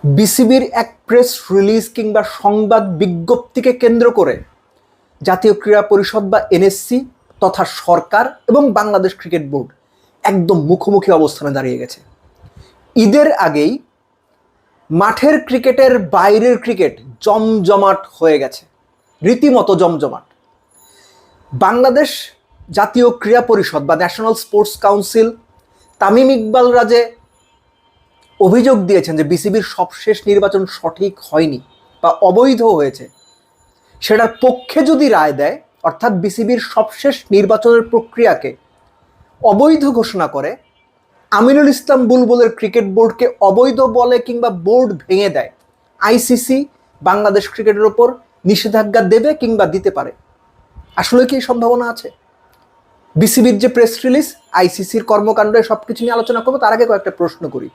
বিসিবির এক press release কিংবা সংবাদ বিজ্ঞপ্তিকে কেন্দ্র করে জাতীয় ক্রীড়া পরিষদ বা এনএসসি তথা সরকার এবং বাংলাদেশ ক্রিকেট বোর্ড একদম মুখোমুখি অবস্থানে দাঁড়িয়ে গেছে। ঈদের আগেই মাঠের ক্রিকেটের বাইরের ক্রিকেট জমজমাট হয়ে গেছে, রীতিমতো জমজমাট। বাংলাদেশ জাতীয় ক্রীড়া পরিষদ বা ন্যাশনাল স্পোর্টস কাউন্সিল তামিম ইকবালরা যে অভিযোগ দিয়েছেন যে বিসিবির সবশেষ নির্বাচন সঠিক হয়নি বা অবৈধ হয়েছে, সেটার পক্ষে যদি রায় দেয়, অর্থাৎ বিসিবির সবশেষ নির্বাচনের প্রক্রিয়াকে অবৈধ ঘোষণা করে, আমিনুল ইসলাম বুলবুলের ক্রিকেট বোর্ডকে অবৈধ বলে কিংবা বোর্ড ভেঙে দেয়, আইসিসি বাংলাদেশ ক্রিকেটের ওপর নিষেধাজ্ঞা দেবে কিংবা দিতে পারে। আসলে কি সম্ভাবনা আছে? বিসিবির যে প্রেস রিলিজ, আইসিসির কর্মকাণ্ডে সবকিছু নিয়ে আলোচনা করবো। তার আগে কয়েকটা প্রশ্ন করি।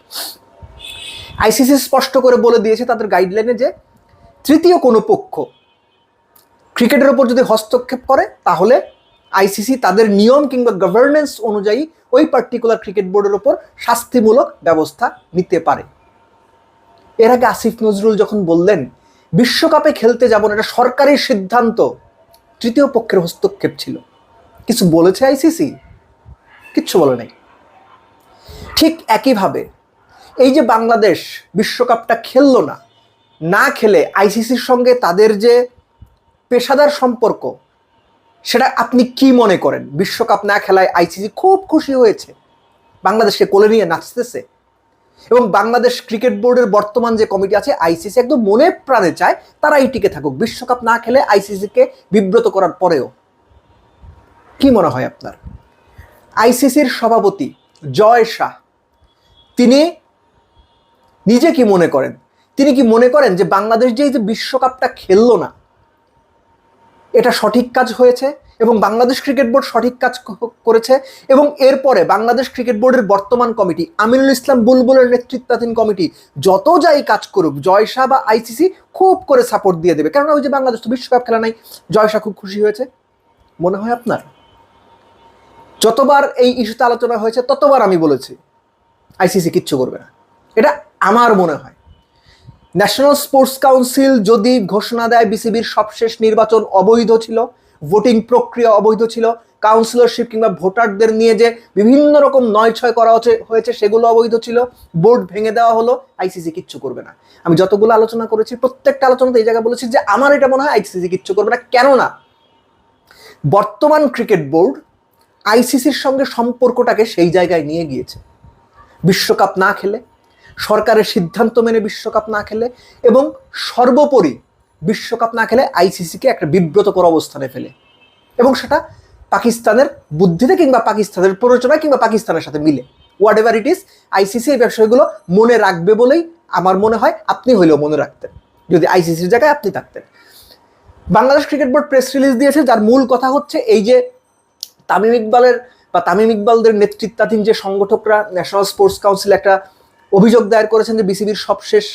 আইসিসি স্পষ্ট করে বলে দিয়েছে তাদের গাইডলাইনে যে তৃতীয় কোনো পক্ষ ক্রিকেটের ওপর যদি হস্তক্ষেপ করে তাহলে আইসিসি তাদের নিয়ম কিংবা গভর্নেন্স অনুযায়ী ওই পার্টিকুলার ক্রিকেট বোর্ডের ওপর শাস্তিমূলক ব্যবস্থা নিতে পারে। এর আগে আসিফ নজরুল যখন বললেন বিশ্বকাপে খেলতে যাব না, এটা সরকারি সিদ্ধান্ত, তৃতীয় পক্ষের হস্তক্ষেপ ছিল, কিছু বলেছে আইসিসি? কিচ্ছু বলে নাই। ঠিক একইভাবে এই যে বাংলাদেশ বিশ্বকাপটা খেললো না, না খেলে আইসিসির সঙ্গে তাদের যে পেশাদার সম্পর্ক, সেটা আপনি কি মনে করেন? বিশ্বকাপ না খেলায় আইসিসি খুব খুশি হয়েছে, বাংলাদেশকে কোলে নিয়ে নাচতেছে, এবং বাংলাদেশ ক্রিকেট বোর্ডের বর্তমান যে কমিটি আছে, আইসিসি একদম মনে প্রাণে চায় তারাই টিকে থাকুক বিশ্বকাপ না খেলে, আইসিসিকে বিব্রত করার পরেও। কি মনে হয় আপনার? আইসিসির সভাপতি জয় শাহ তিনি নিজে কি মনে করেন? তিনি কি মনে করেন যে বাংলাদেশ যে বিশ্বকাপটা খেললো না, এটা সঠিক কাজ হয়েছে এবং বাংলাদেশ ক্রিকেট বোর্ড সঠিক কাজ করেছে? এবং এরপরে বাংলাদেশ ক্রিকেট বোর্ডের বর্তমান কমিটি, আমিনুল ইসলাম বুলবুলের নেতৃত্বাধীন কমিটি যত যাই কাজ করুক, জয় শাহ বা আইসিসি খুব করে সাপোর্ট দিয়ে দেবে, কেননা ওই যে বাংলাদেশ তো বিশ্বকাপ খেলা নাই, জয় শাহ খুব খুশি হয়েছে। মনে হয় আপনার? যতবার এই ইস্যুতে আলোচনা হয়েছে ততবার আমি বলেছি আইসিসি কিচ্ছু করবে না, এটা আমার মনে হয়। ন্যাশনাল স্পোর্টস কাউন্সিল যদি ঘোষণা দেয় বিসিবির সবশেষ নির্বাচন অবৈধ ছিল, ভোটিং প্রক্রিয়া অবৈধ ছিল, কাউন্সিলরশিপ কিংবা ভোটারদের নিয়ে যে বিভিন্ন রকম নয়-ছয় করা হয়েছে সেগুলো অবৈধ ছিল, বোর্ড ভেঙে দেওয়া হলো, আইসিসি কিচ্ছু করবে না। আমি যতগুলো আলোচনা করেছি প্রত্যেকটা আলোচনাতে এই জায়গায় বলেছি যে আমার এটা মনে হয় আইসিসি কিচ্ছু করবে না। কেননা বর্তমান ক্রিকেট বোর্ড আইসিসির সঙ্গে সম্পর্কটাকে সেই জায়গায় নিয়ে গিয়েছে, বিশ্বকাপ না খেলে, সরকারের সিদ্ধান্ত মেনে বিশ্বকাপ না খেলে, এবং সর্বোপরি বিশ্বকাপ না খেলে আইসিসিকে একটা বিব্রতকর অবস্থানে ফেলে, এবং সেটা পাকিস্তানের বুদ্ধিতে কিংবা পাকিস্তানের প্ররোচনায় কিংবা পাকিস্তানের সাথে মিলে, what ever it is, ICC এই বিষয়গুলো মনে রাখবে বলেই আমার মনে হয় আপনি হইলেও মনে রাখতেন যদি আইসিসির জায়গায় আপনি থাকতেন। Bangladesh cricket board press release দিয়েছে, যার মূল কথা হচ্ছে এই যে তামিম ইকবালদের নেতৃত্বাধীন যে সংগঠকরা ন্যাশনাল স্পোর্টস কাউন্সিল একটা অভিযোগ দায়ের করেছেন যে বিসিবির সবশেষ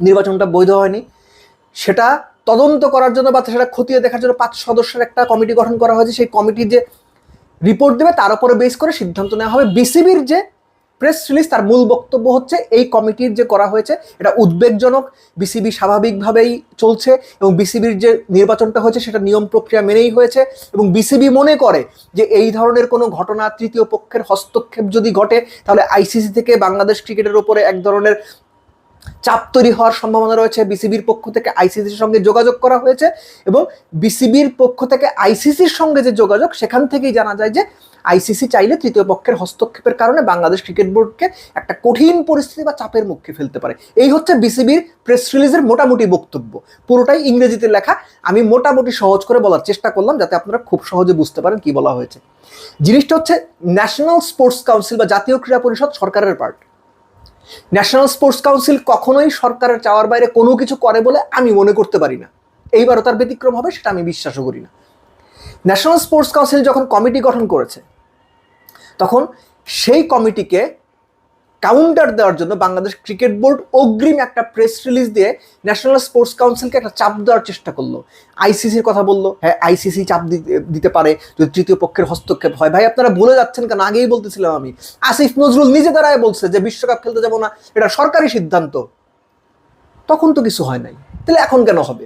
নির্বাচনটা বৈধ হয়নি, সেটা তদন্ত করার জন্য বা সেটা খতিয়ে দেখার জন্য 5 সদস্যের একটা কমিটি গঠন করা হয়েছে। সেই কমিটি যে রিপোর্ট দেবে তার উপরে বেস করে সিদ্ধান্ত নেওয়া হবে। বিসিবির যে প্রেস রিলিজ, তার মূল বক্তব্য হচ্ছে এই কমিটির যে করা হয়েছে এটা উদ্বেগজনক, বিসিবি স্বাভাবিকভাবেই চলছে এবং বিসিবির যে নির্বাচনটা হয়েছে সেটা নিয়ম প্রক্রিয়া মেনেই হয়েছে, এবং বিসিবি মনে করে যে এই ধরনের কোনো ঘটনা, তৃতীয় পক্ষের হস্তক্ষেপ যদি ঘটে তাহলে আইসিসি থেকে বাংলাদেশ ক্রিকেটের উপরে এক ধরনের চাপ তৈরি হওয়ার সম্ভাবনা রয়েছে। বিসিবির পক্ষ থেকে আইসিসির সঙ্গে যোগাযোগ করা হয়েছে এবং বিসিবির পক্ষ থেকে আইসিসির সঙ্গে যে যোগাযোগ, সেখান থেকেই জানা যায় যে আইসিসি চাইলে তৃতীয় পক্ষের হস্তক্ষেপের কারণে বাংলাদেশ ক্রিকেট বোর্ডকে একটা কঠিন পরিস্থিতি বা চাপের মুখে ফেলতে পারে। এই হচ্ছে বিসিবির প্রেস রিলিজের মোটামুটি বক্তব্য, পুরোটাই ইংরেজিতে লেখা। আমি মোটামুটি সহজ করে বলার চেষ্টা করলাম যাতে আপনারা খুব সহজে বুঝতে পারেন কি বলা হয়েছে। জিনিসটা হচ্ছে ন্যাশনাল স্পোর্টস কাউন্সিল বা জাতীয় ক্রীড়া পরিষদ সরকারের পার্ট। ন্যাশনাল স্পোর্টস কাউন্সিল কখনোই সরকারের চাওয়ার বাইরে কোনো কিছু করে বলে আমি মনে করতে পারি না, এইবারও তার ব্যতিক্রম হবে সেটা আমি বিশ্বাসও করি না। ন্যাশনাল স্পোর্টস কাউন্সিল যখন কমিটি গঠন করেছে তখন সেই কমিটিকে কাউন্টার দেওয়ার জন্য বাংলাদেশ ক্রিকেট বোর্ড অগ্রিম একটা প্রেস রিলিজ দিয়ে ন্যাশনাল স্পোর্টস কাউন্সিলকে একটা চাপ দেওয়ার চেষ্টা করলো। আইসিসির কথা বললো, হ্যাঁ আইসিসি চাপ দিতে পারে যদি তৃতীয় পক্ষের হস্তক্ষেপ হয়। ভাই আপনারা ভুলে যাচ্ছেন কেন? আগেই বলতেছিলাম আমি, আসিফ নজরুল নিজে দ্বারাই বলছে যে বিশ্বকাপ খেলতে যাবো না, এটা সরকারি সিদ্ধান্ত। তখন তো কিছু হয় নাই, তাহলে এখন কেন হবে?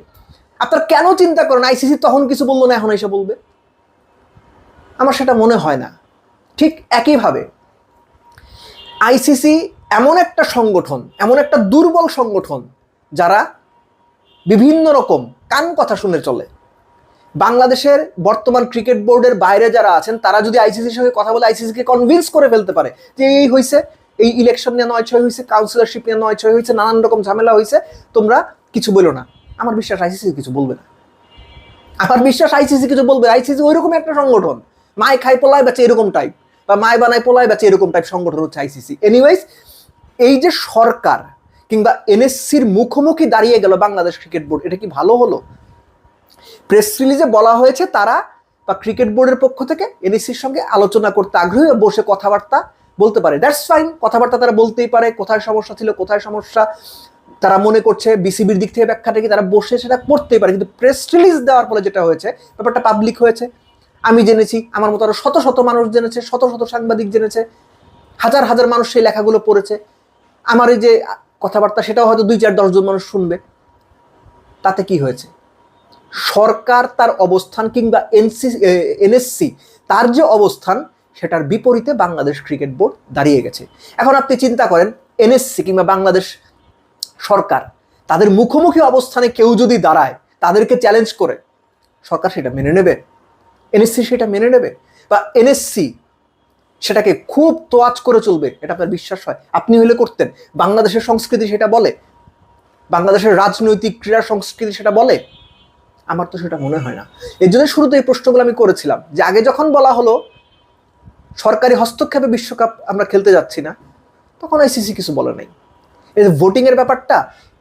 আপনার কেন চিন্তা করেন আইসিসি তখন কিছু বললো না এখন এসে বলবে? আমার সেটা মনে হয় না। ঠিক একইভাবে আইসিসি এমন একটা সংগঠন, এমন একটা দুর্বল সংগঠন যারা বিভিন্ন রকম কান কথা শুনে চলে। বাংলাদেশের বর্তমান ক্রিকেট বোর্ডের বাইরে যারা আছেন তারা যদি আইসিসির সঙ্গে কথা বলে আইসিসিকে কনভিন্স করে ফেলতে পারে যে এই হয়েছে, এই ইলেকশন নিয়ে নয় ছয় হয়েছে, কাউন্সিলরশিপ নিয়ে নয় ছয় হয়েছে, নানান রকম ঝামেলা হয়েছে, তোমরা কিছু বলো না, আমার বিশ্বাস আইসিসি কিছু বলবে না। আমার বিশ্বাস আইসিসি কিছু বলবে। আইসিসি ওইরকম একটা সংগঠন, মায় খাই পোলায় বেচে এরকম টাইপ, বা মায় বানায় পোলায় বেচে এরকম টাইপ সংগঠন হচ্ছে আইসিসি। এনিওয়েজ, এই যে সরকার কিংবা এনএসসির মুখোমুখি দাঁড়িয়ে গেল বাংলাদেশ ক্রিকেট বোর্ড, এটা কি ভালো হলো? প্রেস রিলিজে বলা হয়েছে তারা বা ক্রিকেট বোর্ডের পক্ষ থেকে এনএসসির সঙ্গে আলোচনা করতে আগ্রহী, বসে কথাবার্তা বলতে পারে। দ্যাটস ফাইন, কথাবার্তা তারা বলতেই পারে। কোথায় সমস্যা ছিল, কোথায় সমস্যা তারা মনে করছে বিসিবির দিক থেকে ব্যাখ্যাটা কি, তারা বসে সেটা করতেই পারে। কিন্তু প্রেস রিলিজ দেওয়ার ফলে যেটা হয়েছে, ব্যাপারটা পাবলিক হয়েছে। আমি জেনেছি, আমার মতো আরো শত শত মানুষ জেনেছে, শত শত সাংবাদিক জেনেছে, হাজার হাজার মানুষ সেই লেখাগুলো পড়েছে। আমার এই যে কথাবার্তা সেটাও হয়তো 2-4-10 জন মানুষ শুনবে। তাতে কি হয়েছে? সরকার তার অবস্থান কিংবা এনএসসি তার যে অবস্থান সেটার বিপরীতে বাংলাদেশ ক্রিকেট বোর্ড দাঁড়িয়ে গেছে। এখন আপনি চিন্তা করেন, এনএসসি কিংবা বাংলাদেশ সরকার তাদের মুখোমুখি অবস্থানে কেউ যদি দাঁড়ায়, তাদেরকে চ্যালেঞ্জ করে, সরকার সেটা মেনে নেবে? এনএসসি সেটা মেনে নেবে? বা এনএসসি সেটাকে খুব তোয়াজ করে চলবে, এটা আপনার বিশ্বাস হয়? আপনি হলে করতেন? বাংলাদেশের সংস্কৃতি সেটা বলে? বাংলাদেশের রাজনৈতিক ক্রীড়া সংস্কৃতি সেটা বলে? আমার তো সেটা মনে হয় না। এর জন্য শুরুতে এই প্রশ্নগুলো আমি করেছিলাম যে আগে যখন বলা হলো সরকারি হস্তক্ষেপে বিশ্বকাপ আমরা খেলতে যাচ্ছি না, তখন আইসিসি কিছু বলে নাই। এই যে ভোটিংয়ের ব্যাপারটা,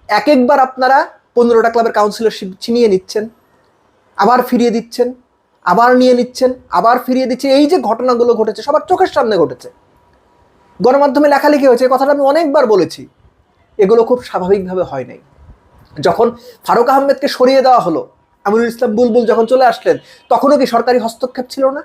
এক একবার আপনারা 15টা ক্লাবের কাউন্সিলরশিপ ছিনিয়ে নিচ্ছেন, আবার ফিরিয়ে দিচ্ছেন, আবার নিয়ে নিচ্ছেন, আবার ফিরিয়ে দিচ্ছেন। এই যে ঘটনাগুলো ঘটেছে সবার চোখের সামনে ঘটেছে, গণমাধ্যমে লেখালেখি হয়েছে, কথাটা আমি অনেকবার বলেছি। এগুলো খুব স্বাভাবিকভাবে হয় নাই। যখন ফারুক আহমেদকে সরিয়ে দেওয়া হলো, আমিনুল ইসলাম বুলবুল যখন চলে আসলেন, তখনও কি সরকারি হস্তক্ষেপ ছিল না?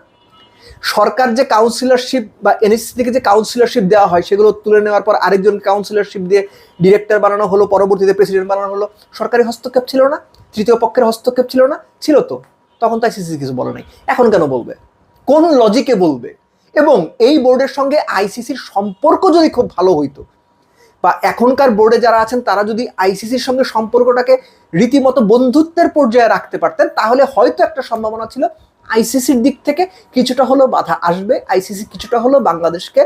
সরকার যে কাউন্সিলরশিপ বা এনএসসি থেকে যে কাউন্সিলরশিপ দেওয়া হয় সেগুলো তুলে নেওয়ার পর আরেকজন কাউন্সিলরশিপ দিয়ে ডিরেক্টর বানানো হলো, পরবর্তীতে প্রেসিডেন্ট বানানো হলো, সরকারি হস্তক্ষেপ ছিল না? তৃতীয় পক্ষের হস্তক্ষেপ ছিল না? ছিল তো। তখন তো আইসিসি কিছু বলে নাই, এখন কেন বলবে? কোন লজিকে বলবে? এবং এই বোর্ডের সঙ্গে আইসিসির সম্পর্ক যদি খুব ভালো হইতো, বা এখনকার বোর্ডে যারা আছেন তারা যদি আইসিসির সঙ্গে সম্পর্কটাকে রীতিমতো বন্ধুত্বের পর্যায়ে রাখতে পারতেন, তাহলে হয়তো একটা সম্ভাবনা ছিল আইসিসির দিক থেকে কিছুটা হলো বাধা আসবে, আইসিসি কিছুটা হলো বাংলাদেশকে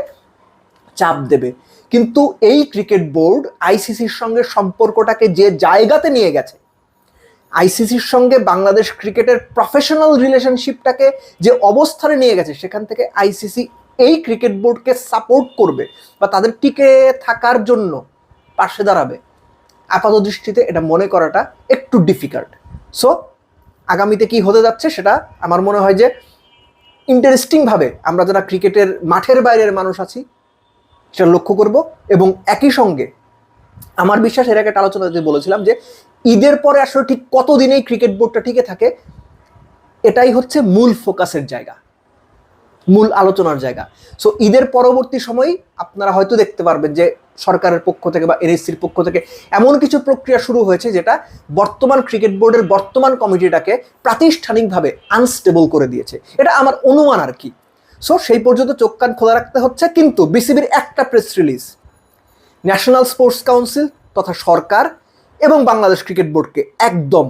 চাপ দেবে। কিন্তু এই ক্রিকেট বোর্ড আইসিসির সঙ্গে সম্পর্কটাকে যে জায়গাতে নিয়ে গেছে, আইসিসির সঙ্গে বাংলাদেশ ক্রিকেটের প্রফেশনাল রিলেশনশিপটাকে যে অবস্থানে নিয়ে গেছে, সেখান থেকে আইসিসি এই ক্রিকেট বোর্ডকে সাপোর্ট করবে বা তাদের টিকে থাকার জন্য পাশে দাঁড়াবে, আপাত দৃষ্টিতে এটা মনে করাটা একটু ডিফিকাল্ট। সো আগামীতে কি হতে যাচ্ছে সেটা আমার মনে হয় যে ইন্টারেস্টিংভাবে আমরা যারা ক্রিকেটের মাঠের বাইরের মানুষ আছি সেটা লক্ষ্য করব। এবং একই সঙ্গে আমার বিশ্বাস, এর আগে একটা আলোচনাতে বলেছিলাম যে ঈদের পরে আসলে ঠিক কতদিনেই ক্রিকেট বোর্ডটা টিকে থাকে, এটাই হচ্ছে মূল ফোকাসের জায়গা, মূল আলোচনার জায়গা। সো ঈদের পরবর্তী সময়ই আপনারা হয়তো দেখতে পারবেন যে সরকারের পক্ষ থেকে বা এনএসসির পক্ষ থেকে এমন কিছু প্রক্রিয়া শুরু হয়েছে যেটা বর্তমান ক্রিকেট বোর্ডের বর্তমান কমিটিটাকে প্রাতিষ্ঠানিকভাবে আনস্টেবল করে দিয়েছে। এটা আমার অনুমান আর কি। সো সেই পর্যন্ত চোখ কান খোলা রাখতে হচ্ছে। কিন্তু বিসিবির একটা press release national sports council তথা সরকার এবং বাংলাদেশ ক্রিকেট বোর্ডকে একদম